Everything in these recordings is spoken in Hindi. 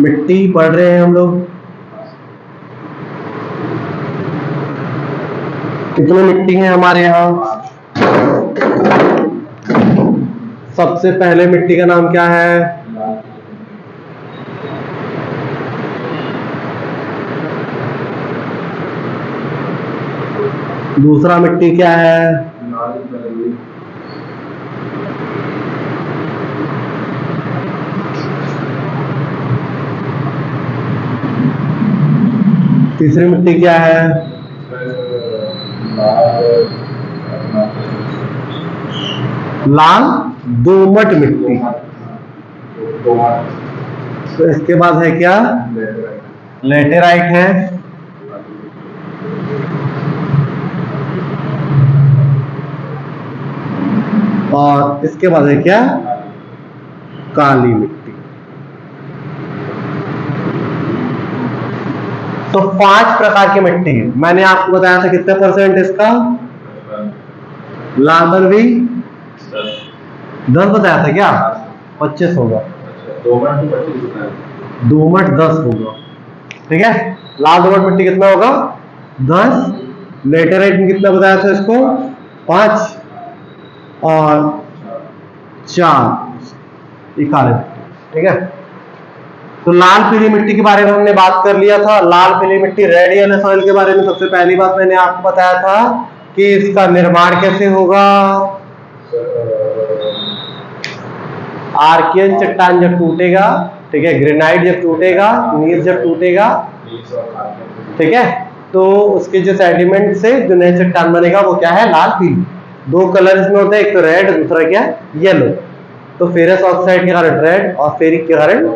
मिट्टी पढ़ रहे हैं हम लोग। कितनी मिट्टी है हमारे यहाँ? सबसे पहले मिट्टी का नाम क्या है? दूसरा मिट्टी क्या है? तीसरी मिट्टी क्या है? लाल दोमट मिट्टी। तो इसके बाद है क्या? लेटेराइट है। और इसके बाद है क्या? काली मिट्टी। तो 5 प्रकार की मिट्टी है। मैंने आपको बताया था कितने परसेंट इसका? लाल बलुई 10 बताया था क्या? 25 होगा। दोमट 10 होगा। ठीक है, लाल दोमट मिट्टी कितना होगा? 10। लेटेराइट में कितना बताया था इसको? 5 और 4 काली मिट्टी। ठीक है, तो लाल पीली मिट्टी के बारे में हमने बात कर लिया था। लाल पीली मिट्टी रेड येलो सॉइल के बारे में सबसे पहली बात मैंने आपको बताया था कि इसका निर्माण कैसे होगा। आर्कियन चट्टान जब टूटेगा, ठीक है, ग्रेनाइट जब टूटेगा, नीर जब टूटेगा, ठीक है, तो उसके जो सेडिमेंट से जो नया चट्टान बनेगा वो क्या है? लाल पीली। 2 कलर इसमें होते हैं, एक तो रेड, दूसरा क्या? येलो। तो फेरस ऑक्साइड के कारण रेड और फेरिक के कारण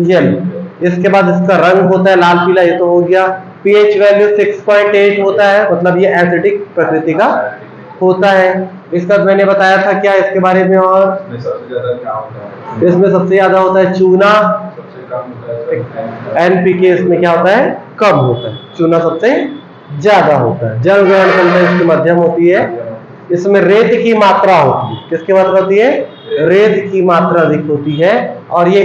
येलो। इसके बाद इसका रंग होता है लाल पीला, ये तो हो गया। पीएच वैल्यू 6.8 होता है, मतलब ये एसिडिक प्रकृति का होता है। इसका मैंने बताया था क्या इसके बारे में? और इसमें सबसे ज्यादा होता है चूना, एनपीके इसमें क्या होता है? कम होता है। चूना सबसे ज्यादा होता है। जल ग्रहण क्षमता इसकी मध्यम होती है। इसमें रेत की मात्रा होती है। किसकी मात्रा होती है? रेत की मात्रा अधिक होती है। और ये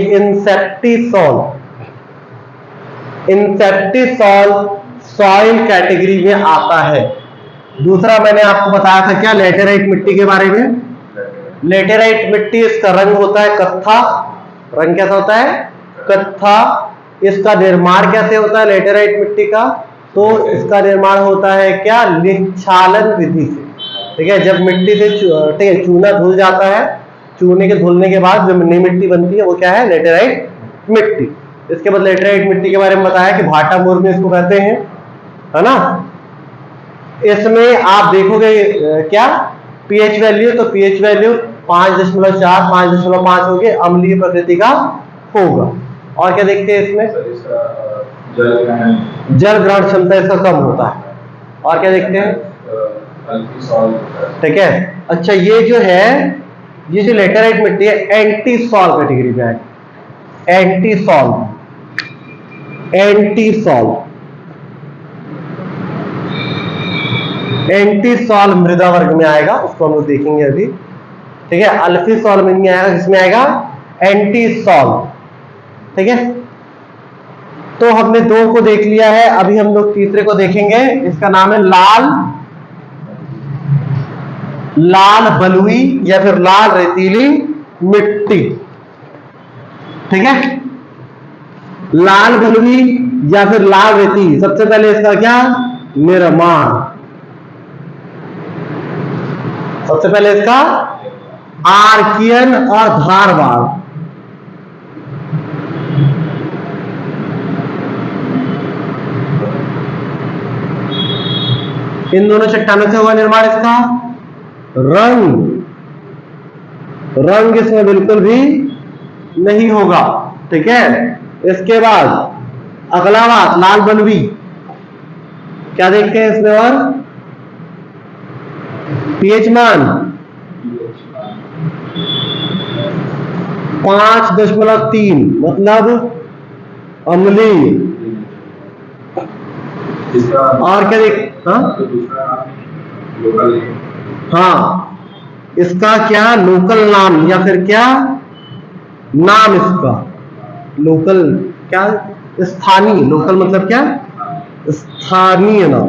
इंसेक्टिसॉल सॉइल कैटेगरी में आता है। दूसरा मैंने आपको बताया था क्या लेटेराइट मिट्टी के बारे में? लेटेराइट मिट्टी, इसका रंग होता है कत्था। रंग कैसा होता है? कत्था। इसका निर्माण कैसे होता है लेटेराइट मिट्टी का? तो इसका निर्माण होता है क्या? निक्षालन विधि से। ठीक है, जब मिट्टी से ठीक है चूना धुल जाता है, चूने के धुलने के बाद जो नई मिट्टी बनती है वो क्या है? लेटेराइट मिट्टी। इसके बाद लेटेराइट मिट्टी के बारे में बताया कि भाटा मोर में इसको कहते हैं, है ना। इसमें आप देखोगे क्या पीएच वैल्यू, तो पीएच वैल्यू 5.4 5.5 हो गए, अम्लीय प्रकृति का होगा। और क्या देखते हैं इसमें? जल ग्रहण क्षमता इसका कम होता है। और क्या देखते हैं? ठीक है, अच्छा ये जो है, ये जो लेटेराइट मिट्टी है एंटी सॉल कैटेगरी में है। एंटी सॉल मृदा वर्ग में आएगा, उसको हम लोग देखेंगे अभी। ठीक है, अल्फी सॉल में नहीं आएगा, किसमें आएगा? एंटी सॉल। ठीक है, तो हमने 2 को देख लिया है, अभी हम लोग तीसरे को देखेंगे। इसका नाम है लाल बलुई या फिर लाल रेतीली मिट्टी। ठीक है, लाल बलुई या फिर लाल रेती। सबसे पहले इसका क्या निर्माण? सबसे पहले इसका आर्कियन और धारवाड़, इन दोनों चट्टानों से हुआ निर्माण। इसका रंग इसमें बिल्कुल भी नहीं होगा। ठीक है, इसके बाद अगला बात लाल बलुई, क्या देखते हैं इसमें? और पीएच मान 5.3, मतलब अम्लीय। और क्या देख? हाँ, इसका क्या लोकल नाम या फिर क्या नाम? इसका लोकल क्या? स्थानीय, लोकल मतलब क्या? स्थानीय नाम।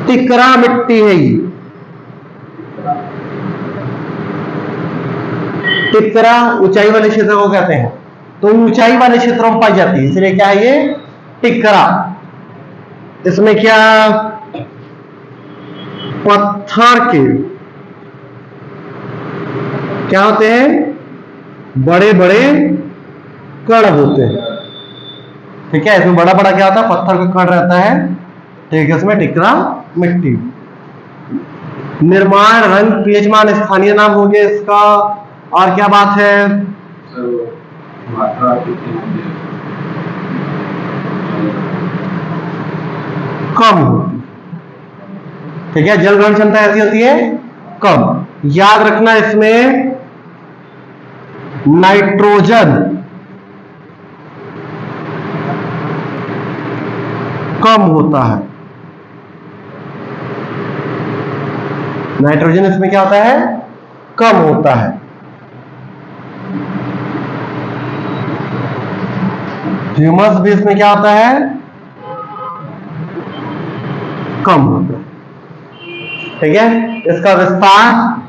टिकरा मिट्टी है ये, टिकरा ऊंचाई वाले क्षेत्र को कहते हैं, तो ऊंचाई वाले क्षेत्रों में पाई जाती है, इसलिए क्या है ये? टिकरा। इसमें क्या? पत्थर के क्या होते हैं? बड़े बड़े कण होते हैं, ठीक है। इसमें बड़ा बड़ा क्या होता है? पत्थर का कण रहता है, ठीक है। इसमें टिकरा मिट्टी। निर्माण, रंग, पीएचमान स्थानीय नाम हो गया इसका। और क्या बात है? कम होती, ठीक है। जल ग्रहण क्षमता ऐसी होती है कम। याद रखना इसमें नाइट्रोजन कम होता है, नाइट्रोजन इसमें क्या होता है? कम होता है। ह्यूमस भी इसमें क्या होता है? कम होता है, ठीक है। इसका विस्तार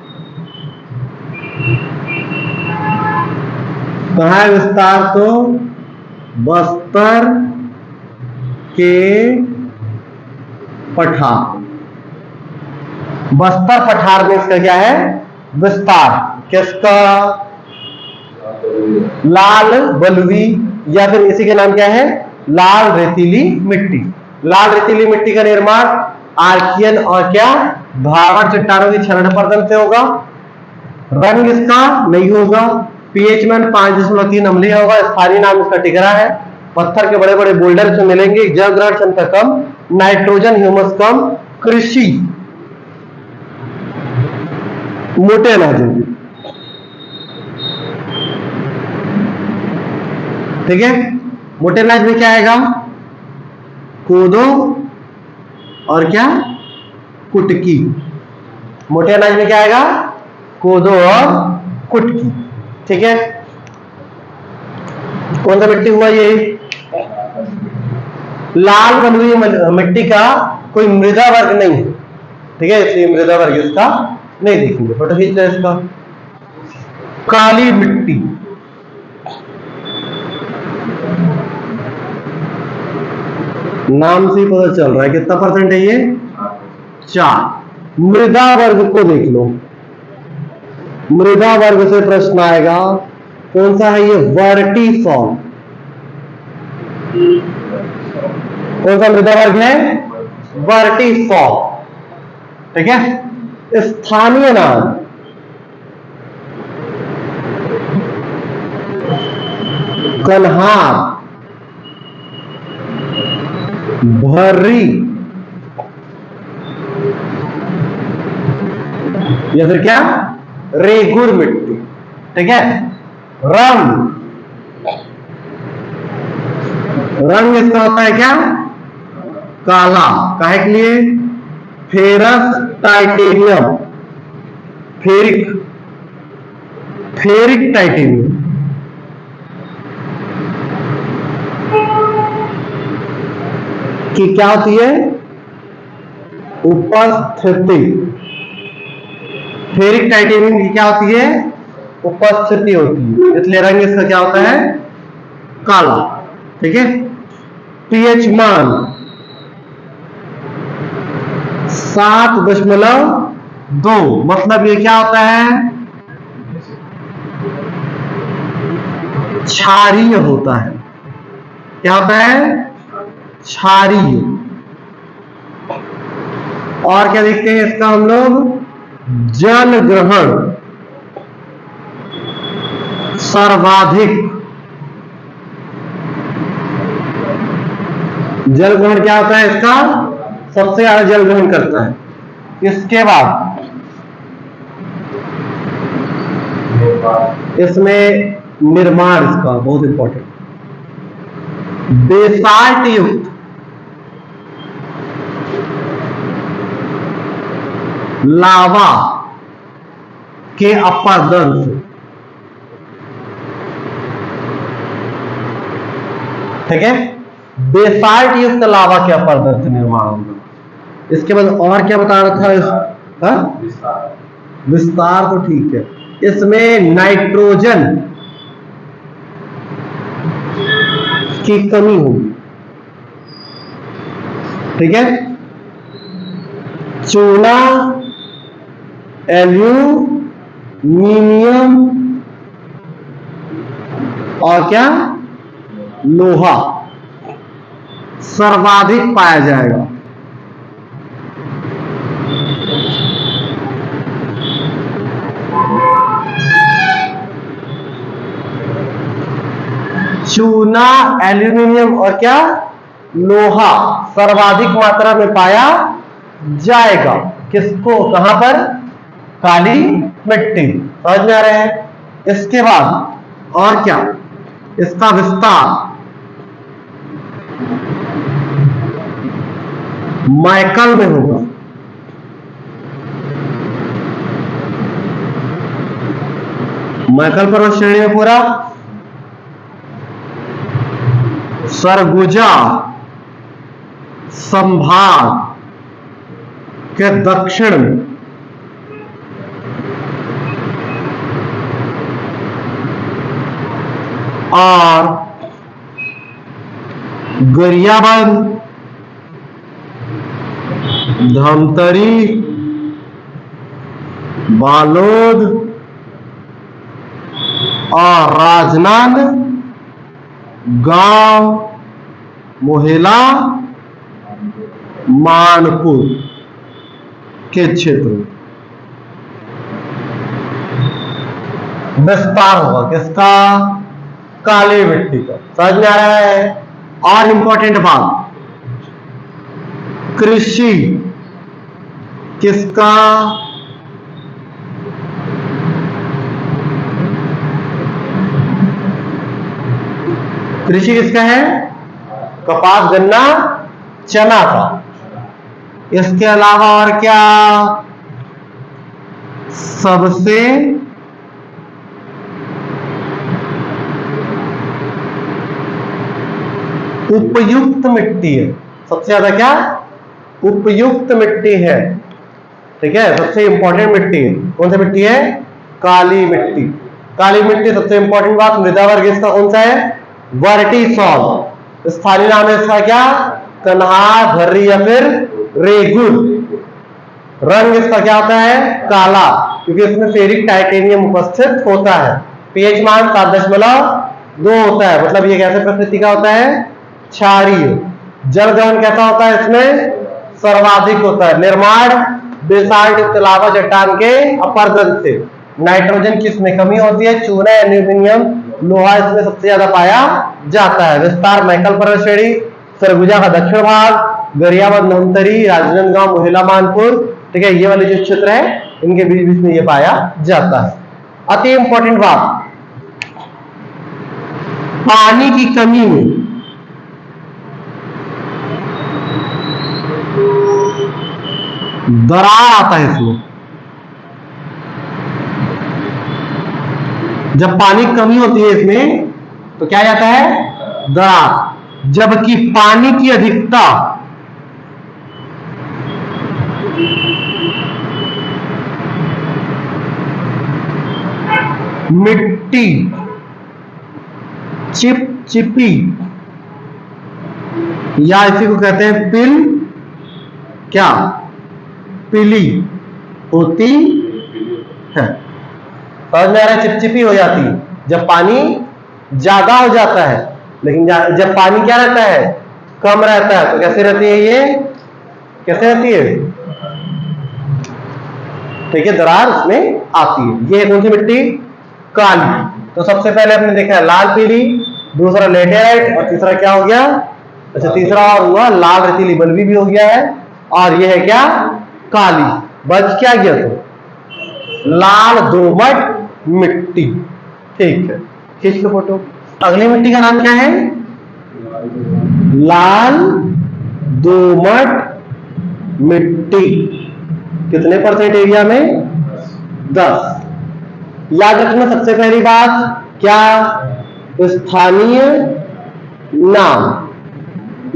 कहाँ है? विस्तार तो बस्तर के पठार, बस्तर पठार में इसका क्या है? विस्तार। किसका? लाल बलुई, या फिर इसी के नाम क्या है? लाल रेतीली मिट्टी। लाल रेतीली मिट्टी का निर्माण आर्कियन और क्या? भावर चट्टानों की क्षरणपर्दन से होगा। रंग इसका नहीं होगा। पीएच में 5.3 अम्लीय होगा। स्थानीय नाम इसका टिकरा है। पत्थर के बड़े बड़े बोल्डर से मिलेंगे। जल ग्रहण क्षमता कम, नाइट्रोजन ह्यूमस कम। कृषि मोटे अनाजों की, ठीक है। मोटे अनाज में क्या आएगा? कोदो और क्या? कुटकी। मोटे अनाज में क्या आएगा? कोदो और कुटकी, ठीक है। कौन सा मिट्टी हुआ ये? लाल बलुई मिट्टी का कोई मृदा वर्ग नहीं है, ठीक है, इसलिए मृदा वर्ग इसका नहीं देखेंगे। फोटो खींच ले इसका। काली मिट्टी, नाम से ही पता चल रहा है कितना परसेंट है ये? 4। मृदा वर्ग को देख लो, मृदा वर्ग से प्रश्न आएगा। कौन सा है ये? वर्टिफॉर्म। कौन सा मृदा वर्ग है? वर्टिफॉर्म, ठीक है। स्थानीय नाम कन्हार, भर्री, या फिर क्या? रेगुर मिट्टी, ठीक है। रंग, रंग इसका होता है क्या? काला। काहे के लिए? Ferrous titanium, ferric, ferric titanium, की क्या होती है? उपस्थिति। फेरिक टाइटेनियम की क्या होती है? उपस्थिति होती है, इसलिए रंग इसका क्या होता है? काला, ठीक है। पीएच मान 7.2, मतलब ये क्या होता है? क्षारीय होता है। क्या होता है? क्षारीय। और क्या देखते हैं इसका हम लोग? जल ग्रहण सर्वाधिक। जल ग्रहण क्या होता है इसका? सबसे ज्यादा जल ग्रहण करता है। इसके बाद इसमें निर्माण इसका बहुत इंपॉर्टेंट, बेसाल्ट युक्त लावा के अपर्दन से, ठीक है, बेसाल्ट युक्त लावा के अपरदन से निर्माण होगा। इसके बाद और क्या बता रहा था? विस्तार तो ठीक है, इसमें नाइट्रोजन की कमी होगी। ठीक है, चूना, एल्यूमीनियम और क्या, लोहा सर्वाधिक पाया जाएगा। चूना, एल्यूमीनियम और क्या, लोहा सर्वाधिक मात्रा में पाया जाएगा। किसको, कहां पर? काली मिट्टी। समझ में आ रहे हैं? इसके बाद और क्या, इसका विस्तार माइकल में होगा। माइकल पर्वत श्रेणी में पूरा सरगुजा संभाग के दक्षिण में और गरियाबंद, धमतरी, बालोद और राजनांद गांव, मोहेला, मानपुर के क्षेत्र में विस्तार होगा। किसका? काली मिट्टी का। समझ में आ रहा है? और इंपॉर्टेंट बात, कृषि किसका? कृषि किसका है? कपास, गन्ना, चना का। इसके अलावा और क्या? सबसे उपयुक्त मिट्टी है। सबसे ज्यादा क्या उपयुक्त मिट्टी है? ठीक है, सबसे इंपॉर्टेंट मिट्टी है। कौन सी मिट्टी है? काली मिट्टी। काली मिट्टी सबसे इंपॉर्टेंट बात, मृदा वर्ग इसका कौन सा है? वर्टिसॉल। स्थानीय नाम है इसका क्या? कन्हार, भर्री या फिर रेगुल। रंग इसका क्या होता है? काला, क्योंकि इसमें फेरिक टाइटेनियम उपस्थित होता है। पीएच मान 7.2 होता है। मतलब ये कैसे प्रकृति का होता है? क्षारीय। जल गमन कैसा होता है? इसमें सर्वाधिक होता है। निर्माण बेसाल्ट युक्त लावा चट्टान के अपरदन से। नाइट्रोजन की इसमें कमी होती है। चूना, एल्यूमिनियम, लोहा इसमें सबसे ज्यादा पाया जाता है। विस्तार माइकल पर्वत श्रेणी, सरगुजा का दक्षिण भाग, गरियाबंद, धमतरी, राजनांदगांव, मोहेला, मानपुर। ठीक है, ये वाले जो क्षेत्र है इनके बीच बीच में ये पाया जाता है। अति इंपॉर्टेंट बात, पानी की कमी में दरार आता है। इसमें जब पानी की कमी होती है इसमें तो क्या जाता है? दरार। जबकि पानी की अधिकता मिट्टी चिपचिपी या इसी को कहते हैं पिल, क्या पीली होती है। समझ में आ रहा है? चिपचिपी हो जाती है जब पानी ज्यादा हो जाता है। लेकिन जब पानी क्या रहता है? कम रहता है। तो कैसे रहती है? ये कैसे रहती है? ठीक है, दरार उसमें आती है। ये कौन सी मिट्टी? काली। तो सबसे पहले आपने देखा है लाल पीली, दूसरा लेटेराइट और तीसरा क्या हो गया? अच्छा, तीसरा और हुआ लाल रेतीली बलवी भी हो गया है। और ये है क्या? काली। बच क्या गया? तो लाल दोमट मिट्टी। ठीक है, खींच लो फोटो। अगली मिट्टी का नाम क्या है? लाल दोमट मिट्टी। कितने परसेंट एरिया में? 10। याद रखना सबसे पहली बात क्या? स्थानीय नाम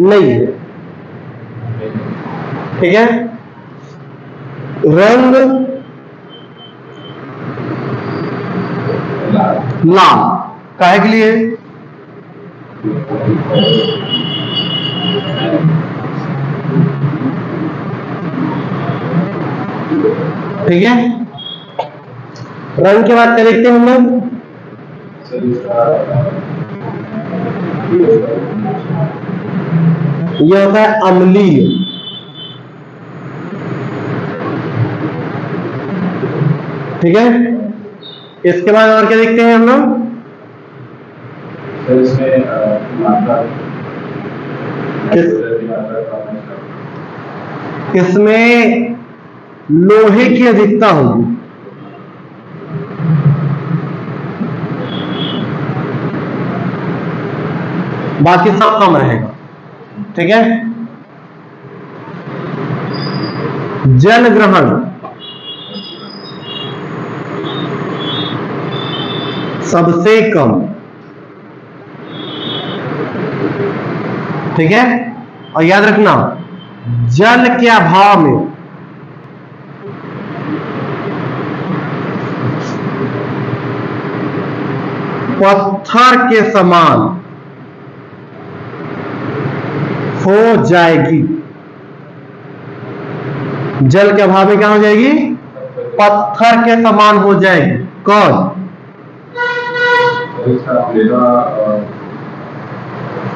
नहीं है। ठीक है, रंग लाल, काहे के लिए? ठीक है, रंग के बाद क्या देखते हैं हम लोग? यह होता है अम्लीय। ठीक है, इसके बाद और क्या देखते हैं हम लोग? इसमें लोहे की अधिकता होगी। बाकी सब कम रहेगा। ठीक है, जल ग्रहण सबसे कम। ठीक है, और याद रखना जल के अभाव में पत्थर के समान हो जाएगी। जल के अभाव में क्या हो जाएगी? पत्थर के समान हो जाएगी। कौन?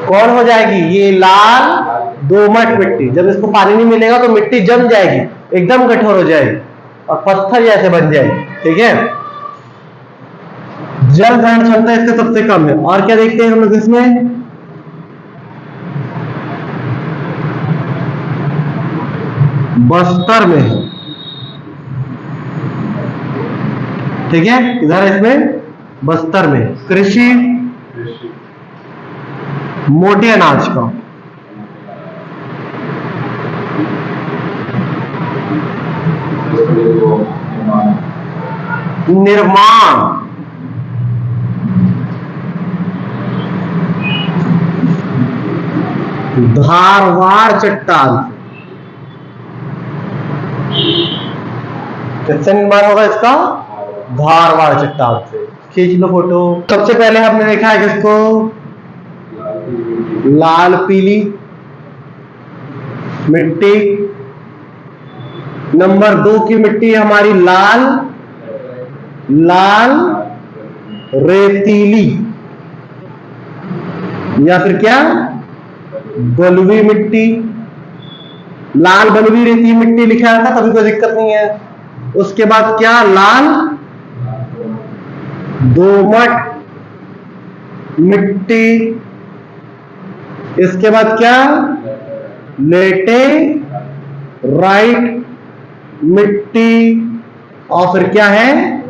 कौन हो जाएगी? ये लाल दोमट मिट्टी। जब इसको पानी नहीं मिलेगा तो मिट्टी जम जाएगी, एकदम कठोर हो जाएगी और पत्थर जैसे बन जाएगी। ठीक है, जल ग्रहण क्षमता इसका सबसे कम है। और क्या देखते हैं हम लोग इसमें? बस्तर में है। ठीक है, इधर इसमें बस्तर में। कृषि मोटे अनाज का। निर्माण धारवाड़ चट्टान। किससे निर्माण होगा इसका? धारवाड़ चट्टान से। खींच लो फोटो। सबसे पहले हमने देखा है किसको? लाल पीली मिट्टी। नंबर 2 की मिट्टी हमारी लाल रेतीली या फिर क्या? बलुई मिट्टी। लाल बलुई रेतीली मिट्टी लिखा है ना, तभी कोई दिक्कत नहीं है। उसके बाद क्या? लाल दोमट मिट्टी। इसके बाद क्या? लेटेराइट मिट्टी। और फिर क्या है?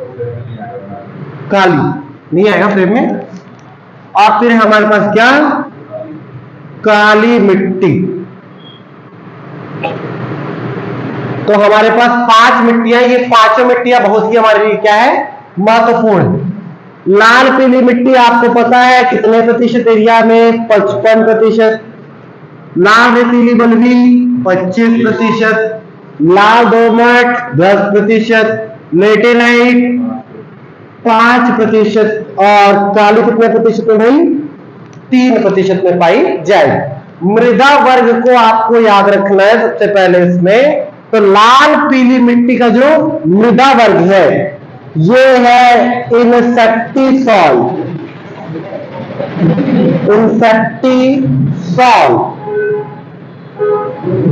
काली। नहीं आएगा फ्रेम में। और फिर हमारे पास क्या? काली मिट्टी। तो हमारे पास 5 मिट्टियां। ये पांचों मिट्टियां बहुत ही हमारे लिए क्या है? महत्वपूर्ण। लाल पीली मिट्टी आपको पता है कितने प्रतिशत एरिया में? 55%। लाल रेतीली बलुई 25%। लाल दोमट 10%। लेटेराइट 5%। और काली कितने प्रतिशत में भाई? 3% में पाई जाएगी। मृदा वर्ग को आपको याद रखना है सबसे पहले इसमें। तो लाल पीली मिट्टी का जो मृदा वर्ग है ये है इंसेक्टिसॉल।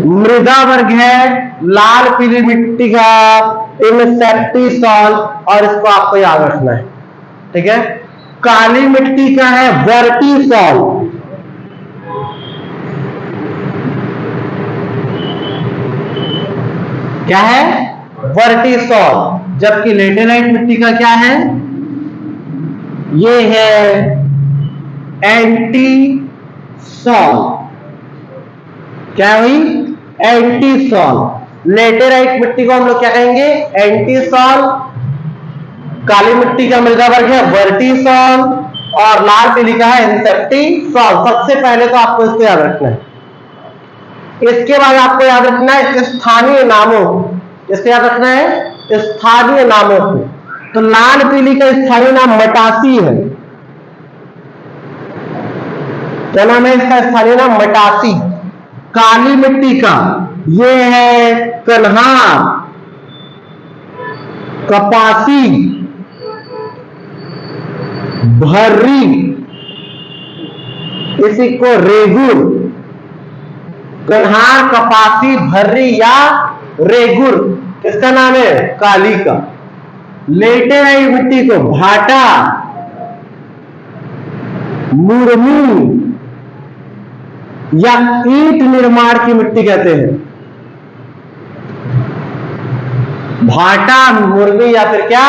मृदा वर्ग है लाल पीली मिट्टी का इंसेक्टिसॉल, और इसको आपको याद रखना है। ठीक है, काली मिट्टी का है वर्टिसॉल। क्या है? वर्टिसॉल। जबकि लेटेराइट मिट्टी का क्या है? ये है एंटीसॉल। क्या हुई? एंटीसॉल। लेटेराइट मिट्टी को हम लोग क्या कहेंगे? एंटीसॉल। काली मिट्टी का मृदा वर्ग है वर्टिसॉल। और लाल पीली का है इंसेक्टिसाइड। सबसे पहले तो आपको इसको याद रखना है। इसके बाद आपको याद रखना है स्थानीय नामों। इसको याद रखना है स्थानीय नामों को। तो लाल पीली का स्थानीय नाम मटासी है। क्या नाम है इसका स्थानीय नाम? मटासी। काली मिट्टी का ये है कन्हार, कपासी, भर्री, इसी को रेगुर। कन्हार, कपासी, भर्री या रेगुर इसका नाम है काली का। लेटेराइट मिट्टी को भाटा, मुरमी या ईंट निर्माण की मिट्टी कहते हैं। भाटा, मुरमी या फिर क्या?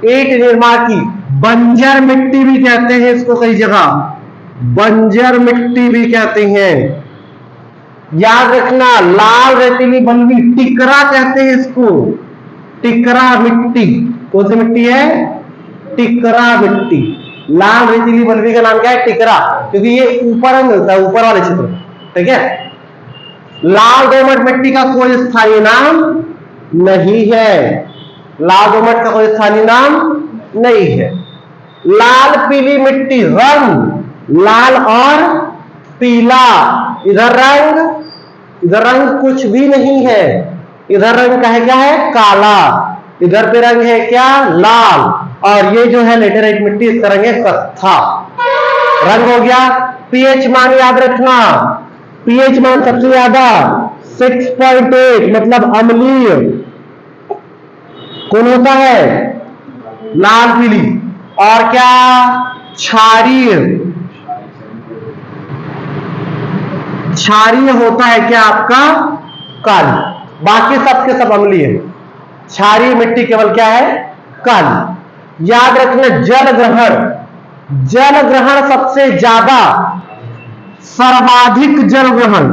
ईंट निर्माण की। बंजर मिट्टी भी कहते हैं इसको, कई जगह बंजर मिट्टी भी कहते हैं। याद रखना, लाल रेतीली बलुई टिकरा कहते हैं इसको, टिकरा मिट्टी। कौन सी मिट्टी है? टिकरा मिट्टी। लाल रेतीली बलुई का नाम क्या है? टिकरा, क्योंकि ये ऊपर मिलता है, ऊपर वाले क्षेत्र। ठीक है। लाल दोमट मिट्टी का कोई स्थायी नाम नहीं है। लाल दोमट का कोई स्थानीय नाम नहीं है। लाल पीली मिट्टी, रंग लाल और पीला। इधर रंग कुछ भी नहीं है। इधर रंग का है क्या है? काला। इधर पे रंग है क्या? लाल। और ये जो है लेटेराइट मिट्टी, इसका रंग है कत्था। रंग हो गया। पीएच मान याद रखना। पीएच मान सबसे ज्यादा 6.8, मतलब अम्लीय कौन होता है? लाल पीली। और क्या? क्षारीय। क्षारीय होता है क्या आपका? काली। बाकी सबके सब अम्लीय है। क्षारीय मिट्टी केवल क्या है? काली। याद रखना, जल ग्रहण सबसे ज्यादा, सर्वाधिक जल ग्रहण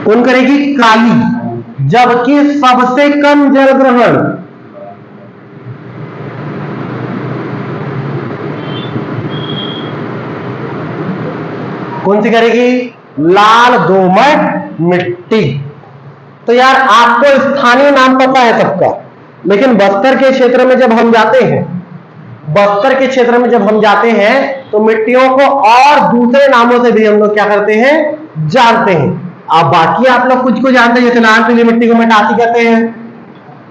कौन करेगी? काली। जबकि सबसे कम जल ग्रहण कौन सी करेगी? लाल दोमट मिट्टी। तो यार आपको स्थानीय नाम पता है सबका, लेकिन बस्तर के क्षेत्र में जब हम जाते हैं तो मिट्टियों को और दूसरे नामों से भी हम लोग क्या करते हैं? जानते हैं। अब बाकी आप लोग कुछ को जानते हैं, जैसे लाल पीली मिट्टी को मटासी कहते हैं,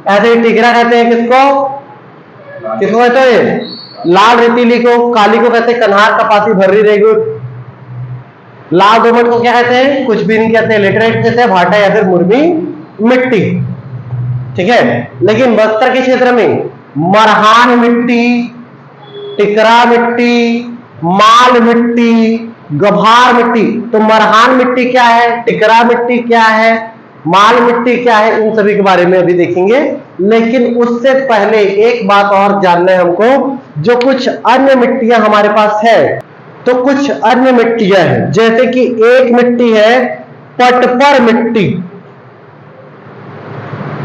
ऐसे ही टिकरा कहते हैं। किसको कहते हैं? लाल रेतीली को। काली को कहते हैं कन्हार, कपासी, भर्री, रेगुर। लाल दोमट को क्या कहते हैं? कुछ भी नहीं कहते, लेटेराइट कहते हैं, भाटा या फिर मुरमी मिट्टी। ठीक है। लेकिन बस्तर के क्षेत्र में मरहान मिट्टी, टिकरा मिट्टी, माल मिट्टी, गभार मिट्टी। तो मरहान मिट्टी क्या है? टिकरा मिट्टी क्या है? माल मिट्टी क्या है? इन सभी के बारे में अभी देखेंगे। लेकिन उससे पहले एक बात और जानना है हमको, जो कुछ अन्य मिट्टियां हमारे पास है। तो कुछ अन्य मिट्टियां हैं, जैसे कि एक मिट्टी है पटपर मिट्टी।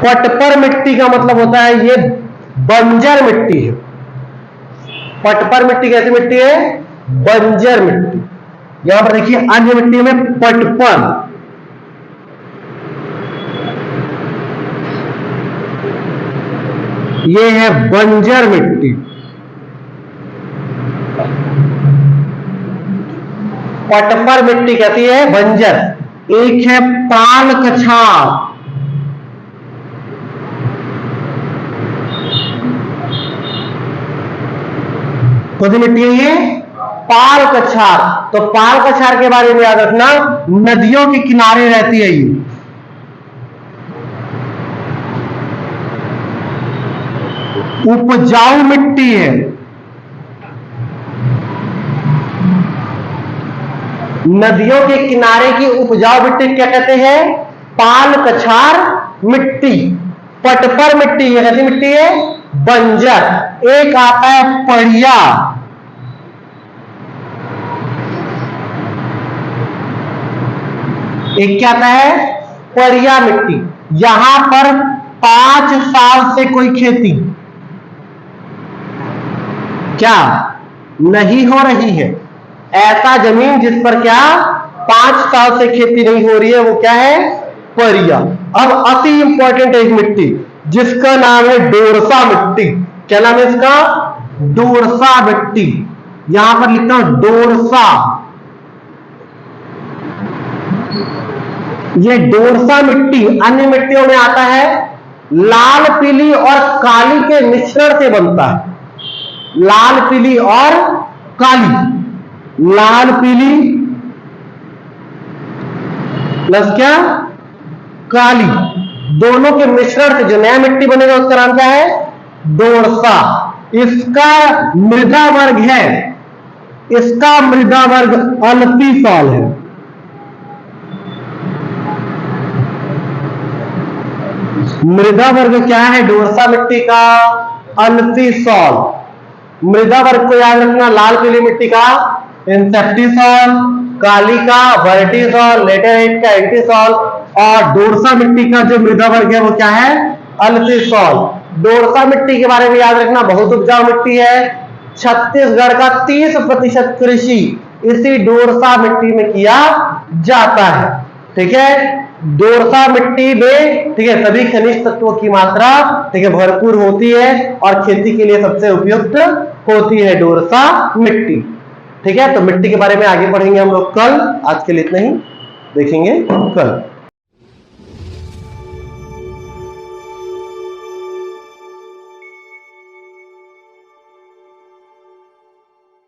पटपर मिट्टी का मतलब होता है ये बंजर मिट्टी है। पटपर मिट्टी कैसी मिट्टी है? बंजर मिट्टी। यहां पर देखिए अन्य मिट्टी में पटपर, ये है बंजर मिट्टी। पटपर मिट्टी कहती है बंजर। एक है पाल कछार, कौन सी मिट्टी है ये? पाल कछार। तो पाल कछार के बारे में याद रखना, नदियों के किनारे रहती है ये। उपजाऊ मिट्टी है। नदियों के किनारे की उपजाऊ मिट्टी क्या कहते हैं? पाल कछार मिट्टी। पटपर मिट्टी ये कैसी मिट्टी है? बंजर। एक आता है पड़िया, एक क्या आता है? पड़िया मिट्टी। यहां पर 5 साल से कोई खेती क्या नहीं हो रही है, ऐसा जमीन जिस पर क्या 5 साल से खेती नहीं हो रही है, वो क्या है, परिया। अब अति इंपॉर्टेंट एक मिट्टी जिसका नाम है डोरसा मिट्टी। क्या नाम है इसका, डोरसा मिट्टी। यहां पर लिखता हूं डोरसा। ये डोरसा मिट्टी अन्य मिट्टियों में आता है, लाल पीली और काली के मिश्रण से बनता है। लाल पीली और काली, लाल पीली प्लस क्या, काली, दोनों के मिश्रण से जो नया मिट्टी बनेगा उसका नाम क्या है, डोरसा। इसका मृदा वर्ग है, इसका मृदा वर्ग अल्फीसॉल है। मृदा वर्ग क्या है डोरसा मिट्टी का, अल्फीसॉल। मृदा वर्ग को याद रखना, लाल पीली मिट्टी का इंसेप्टिसॉल, काली का वर्टिसॉल, लेटेराइट का एंटीसॉल, और डोरसा मिट्टी का जो मृदा वर्ग है वो क्या है, अल्फीसॉल। डोरसा मिट्टी के बारे में याद रखना, बहुत उपजाऊ मिट्टी है। छत्तीसगढ़ का 30% कृषि इसी डोरसा मिट्टी में किया जाता है। ठीक है, डोरसा मिट्टी में, ठीक है, सभी खनिज तत्वों की मात्रा, ठीक है, भरपूर होती है और खेती के लिए सबसे उपयुक्त होती है डोरसा मिट्टी। ठीक है, तो मिट्टी के बारे में आगे पढ़ेंगे हम लोग कल। आज के लिए इतना ही, देखेंगे कल।